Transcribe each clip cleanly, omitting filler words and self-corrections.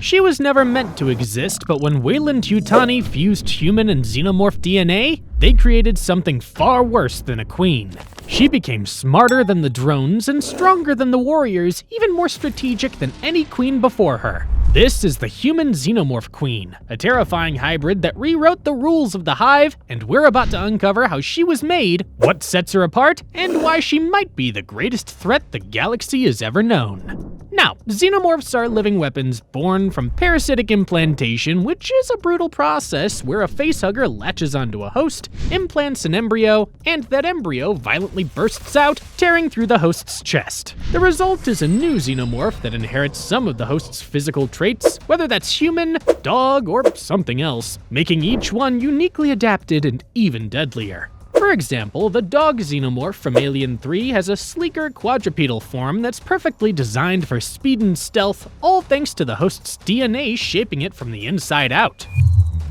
She was never meant to exist, but when Weyland-Yutani fused human and xenomorph DNA, they created something far worse than a queen. She became smarter than the drones and stronger than the warriors, even more strategic than any queen before her. This is the Human-Xenomorph Queen, a terrifying hybrid that rewrote the rules of the hive, and we're about to uncover how she was made, what sets her apart, and why she might be the greatest threat the galaxy has ever known. Now, xenomorphs are living weapons born from parasitic implantation, which is a brutal process where a facehugger latches onto a host, implants an embryo, and that embryo violently bursts out, tearing through the host's chest. The result is a new xenomorph that inherits some of the host's physical traits, whether that's human, dog, or something else, making each one uniquely adapted and even deadlier. For example, the dog xenomorph from Alien 3 has a sleeker quadrupedal form that's perfectly designed for speed and stealth, all thanks to the host's DNA shaping it from the inside out.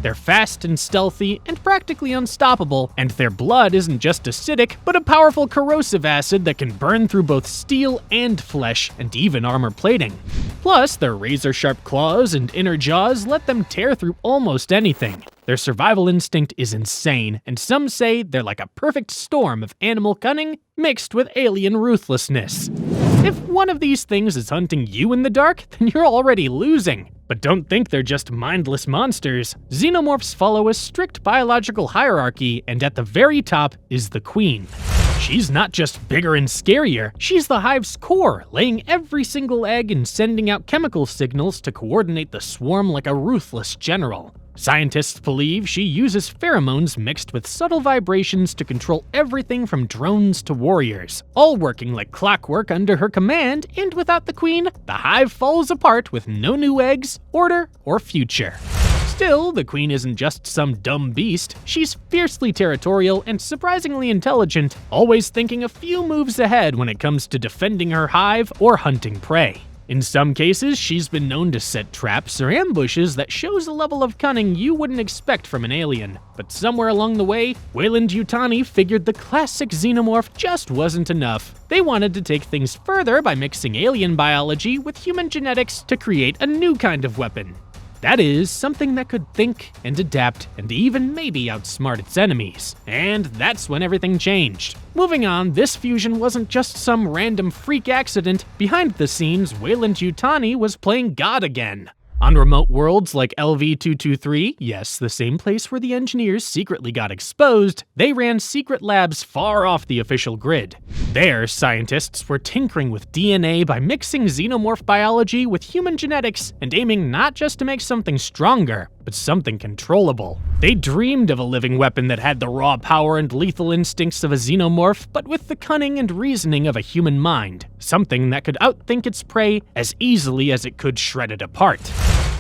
They're fast and stealthy and practically unstoppable, and their blood isn't just acidic, but a powerful corrosive acid that can burn through both steel and flesh, and even armor plating. Plus, their razor-sharp claws and inner jaws let them tear through almost anything. Their survival instinct is insane, and some say they're like a perfect storm of animal cunning mixed with alien ruthlessness. If one of these things is hunting you in the dark, then you're already losing. But don't think they're just mindless monsters. Xenomorphs follow a strict biological hierarchy, and at the very top is the queen. She's not just bigger and scarier, she's the hive's core, laying every single egg and sending out chemical signals to coordinate the swarm like a ruthless general. Scientists believe she uses pheromones mixed with subtle vibrations to control everything from drones to warriors, all working like clockwork under her command, and without the queen, the hive falls apart with no new eggs, order, or future. Still, the queen isn't just some dumb beast, she's fiercely territorial and surprisingly intelligent, always thinking a few moves ahead when it comes to defending her hive or hunting prey. In some cases, she's been known to set traps or ambushes that shows a level of cunning you wouldn't expect from an alien. But somewhere along the way, Weyland-Yutani figured the classic xenomorph just wasn't enough. They wanted to take things further by mixing alien biology with human genetics to create a new kind of weapon. That is, something that could think and adapt and even maybe outsmart its enemies. And that's when everything changed. Moving on, this fusion wasn't just some random freak accident. Behind the scenes, Weyland-Yutani was playing God again. On remote worlds like LV-223, yes, the same place where the engineers secretly got exposed, they ran secret labs far off the official grid. There, scientists were tinkering with DNA by mixing xenomorph biology with human genetics and aiming not just to make something stronger, but something controllable. They dreamed of a living weapon that had the raw power and lethal instincts of a xenomorph, but with the cunning and reasoning of a human mind, something that could outthink its prey as easily as it could shred it apart.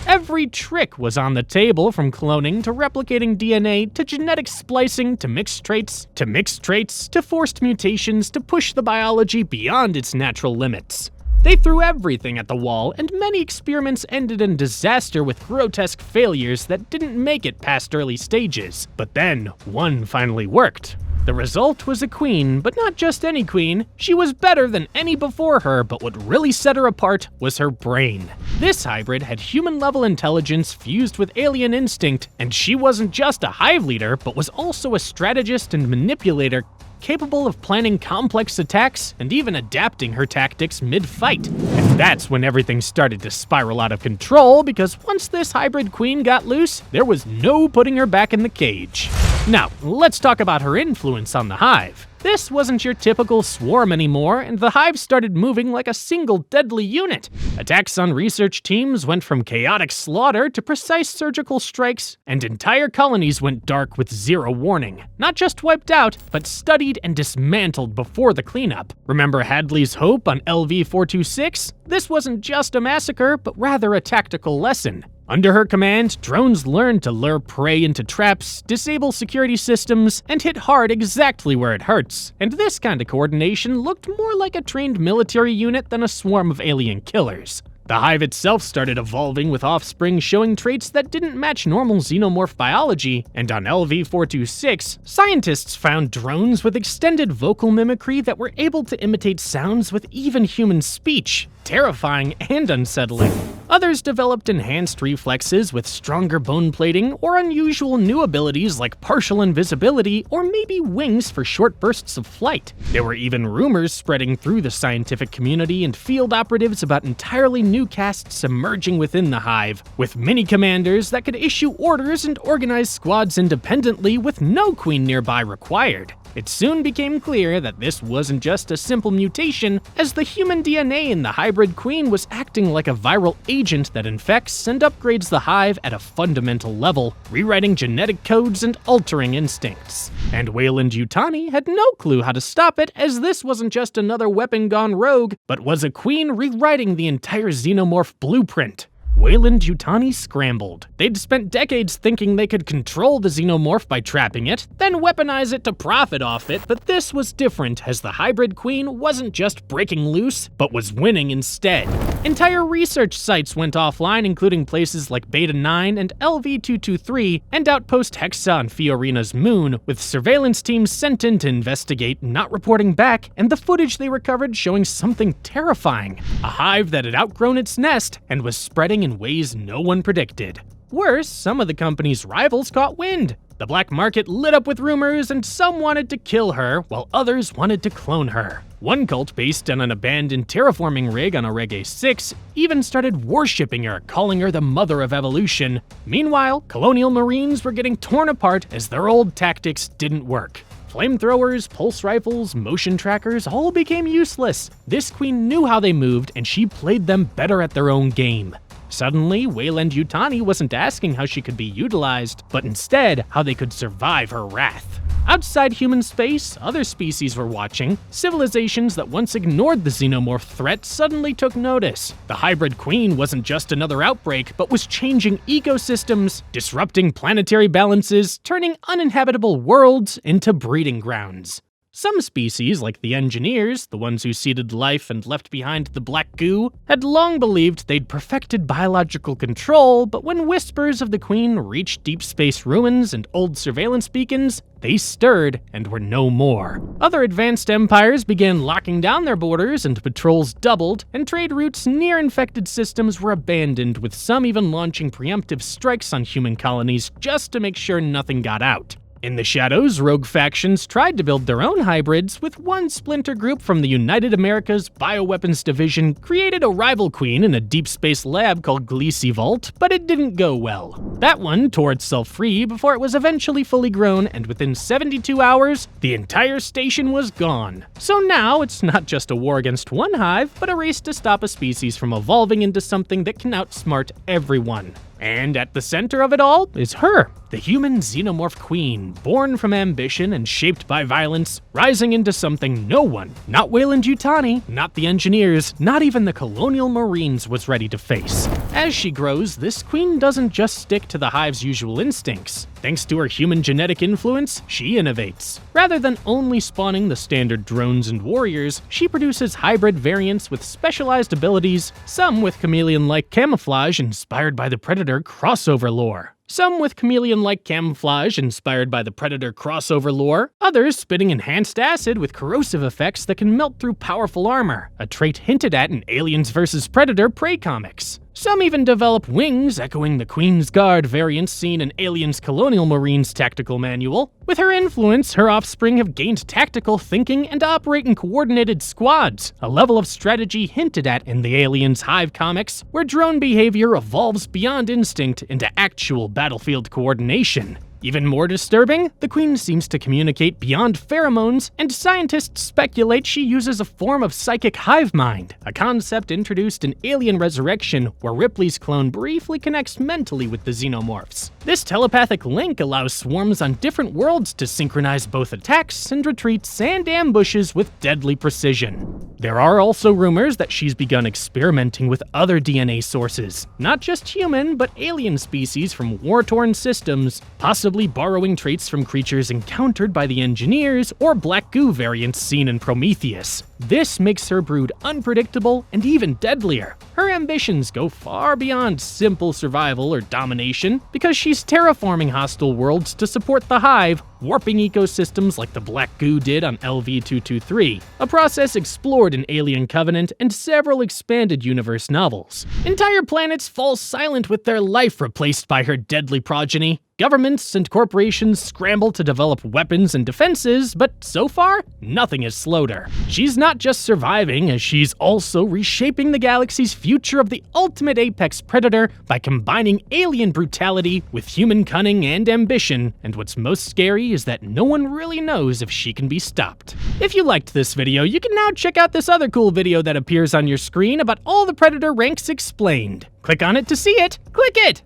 Every trick was on the table, from cloning to replicating DNA to genetic splicing to mixed traits to forced mutations to push the biology beyond its natural limits. They threw everything at the wall, and many experiments ended in disaster with grotesque failures that didn't make it past early stages. But then, one finally worked. The result was a queen, but not just any queen. She was better than any before her, but what really set her apart was her brain. This hybrid had human-level intelligence fused with alien instinct, and she wasn't just a hive leader, but was also a strategist and manipulator capable of planning complex attacks and even adapting her tactics mid-fight. And that's when everything started to spiral out of control, because once this hybrid queen got loose, there was no putting her back in the cage. Now, let's talk about her influence on the hive. This wasn't your typical swarm anymore, and the hive started moving like a single deadly unit. Attacks on research teams went from chaotic slaughter to precise surgical strikes, and entire colonies went dark with zero warning. Not just wiped out, but studied and dismantled before the cleanup. Remember Hadley's Hope on LV-426? This wasn't just a massacre, but rather a tactical lesson. Under her command, drones learned to lure prey into traps, disable security systems, and hit hard exactly where it hurts. And this kind of coordination looked more like a trained military unit than a swarm of alien killers. The hive itself started evolving with offspring showing traits that didn't match normal xenomorph biology, and on LV-426, scientists found drones with extended vocal mimicry that were able to imitate sounds with even human speech. Terrifying and unsettling. Others developed enhanced reflexes with stronger bone plating or unusual new abilities like partial invisibility or maybe wings for short bursts of flight. There were even rumors spreading through the scientific community and field operatives about entirely new castes emerging within the hive, with mini-commanders that could issue orders and organize squads independently with no queen nearby required. It soon became clear that this wasn't just a simple mutation, as the human DNA in the hybrid queen was acting like a viral agent that infects and upgrades the hive at a fundamental level, rewriting genetic codes and altering instincts. And Weyland-Yutani had no clue how to stop it, as this wasn't just another weapon gone rogue, but was a queen rewriting the entire xenomorph blueprint. Weyland-Yutani scrambled. They'd spent decades thinking they could control the xenomorph by trapping it, then weaponize it to profit off it, but this was different, as the hybrid queen wasn't just breaking loose, but was winning instead. Entire research sites went offline, including places like Beta 9 and LV-223, and Outpost Hexa on Fiorina's moon, with surveillance teams sent in to investigate, not reporting back, and the footage they recovered showing something terrifying. A hive that had outgrown its nest and was spreading in ways no one predicted. Worse, some of the company's rivals caught wind. The black market lit up with rumors, and some wanted to kill her, while others wanted to clone her. One cult based on an abandoned terraforming rig on Reggae 6 even started worshipping her, calling her the mother of evolution. Meanwhile, colonial marines were getting torn apart as their old tactics didn't work. Flamethrowers, pulse rifles, motion trackers all became useless. This queen knew how they moved, and she played them better at their own game. Suddenly, Weyland-Yutani wasn't asking how she could be utilized, but instead how they could survive her wrath. Outside human space, other species were watching. Civilizations that once ignored the xenomorph threat suddenly took notice. The hybrid queen wasn't just another outbreak, but was changing ecosystems, disrupting planetary balances, turning uninhabitable worlds into breeding grounds. Some species, like the engineers, the ones who seeded life and left behind the black goo, had long believed they'd perfected biological control, but when whispers of the queen reached deep space ruins and old surveillance beacons, they stirred and were no more. Other advanced empires began locking down their borders, and patrols doubled, and trade routes near infected systems were abandoned, with some even launching preemptive strikes on human colonies just to make sure nothing got out. In the shadows, rogue factions tried to build their own hybrids, with one splinter group from the United Americas Bioweapons Division created a rival queen in a deep space lab called Gleesy Vault, but it didn't go well. That one tore itself free before it was eventually fully grown, and within 72 hours, the entire station was gone. So now it's not just a war against one hive, but a race to stop a species from evolving into something that can outsmart everyone. And at the center of it all is her, the Human-Xenomorph Queen, born from ambition and shaped by violence, rising into something no one, not Weyland-Yutani, not the engineers, not even the colonial marines, was ready to face. As she grows, this queen doesn't just stick to the hive's usual instincts. Thanks to her human genetic influence, she innovates. Rather than only spawning the standard drones and warriors, she produces hybrid variants with specialized abilities, some with chameleon-like camouflage inspired by the Predator crossover lore. Some with chameleon-like camouflage inspired by the Predator crossover lore, others spitting enhanced acid with corrosive effects that can melt through powerful armor, a trait hinted at in Aliens vs. Predator Prey comics. Some even develop wings echoing the Queen's Guard variants seen in Aliens Colonial Marines Tactical Manual. With her influence, her offspring have gained tactical thinking and operate in coordinated squads, a level of strategy hinted at in the Aliens Hive comics, where drone behavior evolves beyond instinct into actual battlefield coordination. Even more disturbing, the queen seems to communicate beyond pheromones, and scientists speculate she uses a form of psychic hive mind, a concept introduced in Alien Resurrection, where Ripley's clone briefly connects mentally with the xenomorphs. This telepathic link allows swarms on different worlds to synchronize both attacks and retreats and ambushes with deadly precision. There are also rumors that she's begun experimenting with other DNA sources, not just human, but alien species from war-torn systems, possibly borrowing traits from creatures encountered by the engineers or black goo variants seen in Prometheus. This makes her brood unpredictable and even deadlier. her ambitions go far beyond simple survival or domination because she's terraforming hostile worlds to support the Hive, warping ecosystems like the Black Goo did on LV-223, a process explored in Alien Covenant and several expanded universe novels. Entire planets fall silent with their life replaced by her deadly progeny. Governments and corporations scramble to develop weapons and defenses, but so far, nothing has slowed her. She's not just surviving, as she's also reshaping the galaxy's future of the ultimate apex predator by combining alien brutality with human cunning and ambition, and what's most scary is that no one really knows if she can be stopped. If you liked this video, you can now check out this other cool video that appears on your screen about all the Predator ranks explained. Click on it to see it. Click it!